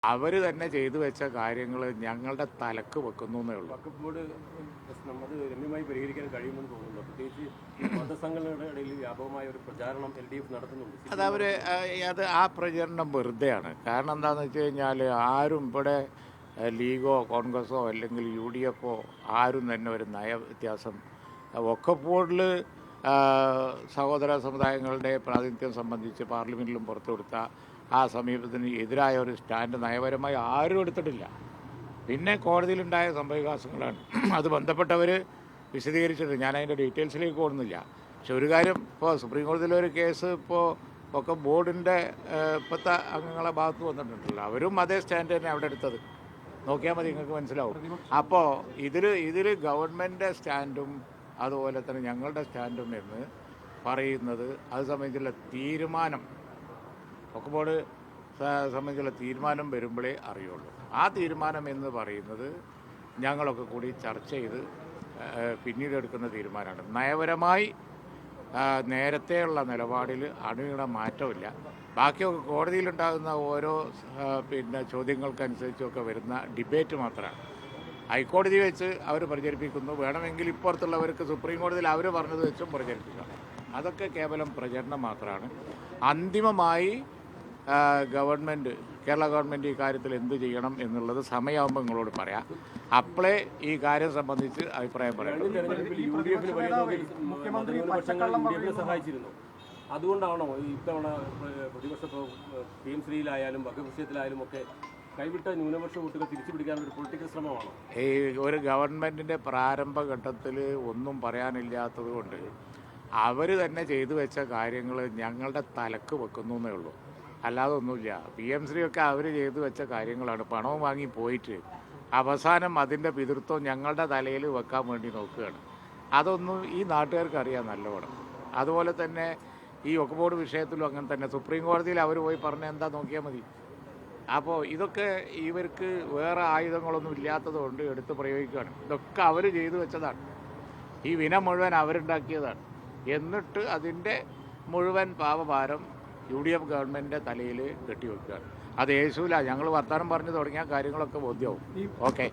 അവർ തന്നെ ചെയ്തു വെച്ച കാര്യങ്ങൾ ഞങ്ങളുടെ തലക്ക് വെക്കുന്നേ ഉള്ളൂ. വഖഫ് ബോർഡ് പ്രശ്നം അത് രമ്യമായി പരിഹരിക്കാൻ കഴിയുമെന്ന് തോന്നുന്നു. പ്രത്യേകിച്ച് മതസംഘടനകളുടെ ഇടയിൽ വ്യാപകമായ ഒരു പ്രചാരണം LDF നടത്തുന്നുണ്ട്. അത് ആ പ്രചരണം വെറുതെയാണ്. കാരണം എന്താണെന്ന് വെച്ച് കഴിഞ്ഞാൽ ആരും ഇവിടെ ലീഗോ കോൺഗ്രസോ അല്ലെങ്കിൽ UDF ആരും തന്നെ ഒരു നയ വ്യത്യാസം വഖഫ് ബോർഡിൽ സഹോദര സമുദായങ്ങളുടെ പ്രാതിനിധ്യം സംബന്ധിച്ച് പാർലമെൻറ്റിലും പുറത്തുകൊടുത്ത ആ സമീപത്തിന് എതിരായ ഒരു സ്റ്റാൻഡ് നയപരമായി ആരും എടുത്തിട്ടില്ല. പിന്നെ കോടതിയിലുണ്ടായ സംഭവവികാസങ്ങളാണ്. അത് ബന്ധപ്പെട്ടവർ വിശദീകരിച്ചിട്ട് ഞാൻ അതിൻ്റെ ഡീറ്റെയിൽസിലേക്ക് പോകുന്നില്ല. പക്ഷെ ഒരു കാര്യം, ഇപ്പോൾ സുപ്രീം കോടതിയിലൊരു കേസ് ഒക്കെ ബോർഡിൻ്റെ ഇപ്പോഴത്തെ അംഗങ്ങളെ ഭാഗത്ത് വന്നിട്ടുണ്ടല്ലോ, അവരും അതേ സ്റ്റാൻഡ് തന്നെ അവിടെ എടുത്തത്. നോക്കിയാൽ മതി, നിങ്ങൾക്ക് മനസ്സിലാവും. അപ്പോൾ ഇതിൽ ഗവൺമെൻറ് സ്റ്റാൻഡും അതുപോലെ തന്നെ ഞങ്ങളുടെ സ്റ്റാൻഡും എന്ന് പറയുന്നത് അത് സംബന്ധിച്ചുള്ള തീരുമാനം വഖഫ് ബോർഡ് സംബന്ധിച്ചുള്ള തീരുമാനം വരുമ്പോഴേ അറിയുള്ളൂ. ആ തീരുമാനം എന്ന് പറയുന്നത് ഞങ്ങളൊക്കെ കൂടി ചർച്ച ചെയ്ത് പിന്നീട് എടുക്കുന്ന തീരുമാനമാണ്. നയപരമായി നേരത്തെയുള്ള നിലപാടിൽ അണുവിട മാറ്റമില്ല. ബാക്കിയൊക്കെ കോടതിയിലുണ്ടാകുന്ന ഓരോ ചോദ്യങ്ങൾക്കനുസരിച്ചൊക്കെ വരുന്ന ഡിബേറ്റ് മാത്രമാണ്. ഹൈക്കോടതി വെച്ച് അവർ പ്രചരിപ്പിക്കുന്നു, വേണമെങ്കിൽ ഇപ്പുറത്തുള്ളവർക്ക് സുപ്രീം കോടതിയിൽ അവർ പറഞ്ഞത് വെച്ചും പ്രചരിപ്പിക്കാം. അതൊക്കെ കേവലം പ്രചരണം മാത്രമാണ്. അന്തിമമായി കേരള ഗവൺമെൻറ് ഈ കാര്യത്തിൽ എന്ത് ചെയ്യണം എന്നുള്ളത് സമയമാകുമ്പോൾ നിങ്ങളോട് പറയാം. അപ്പോഴേ ഈ കാര്യം സംബന്ധിച്ച് അഭിപ്രായം പറയാം. അതുകൊണ്ടാണോ ഇത്തവണ പ്രതിപക്ഷ PMശ്രീയിലായാലും വഖഫ് വിഷയത്തിലായാലും ഒക്കെ കൈവിട്ട ന്യൂനപക്ഷ വോട്ടുകൾ തിരിച്ചു പിടിക്കാനുള്ള പൊളിറ്റിക്കൽ ശ്രമമാണോ? ഒരു ഗവൺമെൻറ്റിൻ്റെ പ്രാരംഭഘട്ടത്തിൽ ഒന്നും പറയാനില്ലാത്തത് കൊണ്ട് അവർ തന്നെ ചെയ്തു വെച്ച കാര്യങ്ങൾ ഞങ്ങളുടെ തലക്ക് വെക്കുന്നേ ഉള്ളൂ, അല്ലാതെ ഒന്നുമില്ല. PMശ്രീയൊക്കെ അവർ ചെയ്തു വെച്ച കാര്യങ്ങളാണ്. പണവും വാങ്ങി പോയിട്ട് അവസാനം അതിൻ്റെ പിതൃത്വം ഞങ്ങളുടെ തലയിൽ വെക്കാൻ വേണ്ടി നോക്കുകയാണ്. അതൊന്നും ഈ നാട്ടുകാർക്ക് അറിയാം നല്ലവണ്ണം. അതുപോലെ തന്നെ ഈ വഖഫ് ബോർഡ് വിഷയത്തിലും അങ്ങനെ തന്നെ. സുപ്രീം കോടതിയിൽ അവർ പോയി പറഞ്ഞ എന്താ നോക്കിയാൽ മതി. അപ്പോൾ ഇതൊക്കെ ഇവർക്ക് വേറെ ആയുധങ്ങളൊന്നും ഇല്ലാത്തതുകൊണ്ട് എടുത്ത് പ്രയോഗിക്കുകയാണ്. ഇതൊക്കെ അവർ ചെയ്തു വെച്ചതാണ്. ഈ വിന മുഴുവൻ അവരുണ്ടാക്കിയതാണ്. എന്നിട്ട് അതിൻ്റെ മുഴുവൻ പാപഭാരം UDF ഗവൺമെൻറ്റിൻ്റെ തലയിൽ കെട്ടിവെക്കുകയാണ്. അത് യേശൂല. ഞങ്ങൾ വർത്തമാനം പറഞ്ഞു തുടങ്ങിയ കാര്യങ്ങളൊക്കെ ബോധ്യമാവും. ഓക്കെ.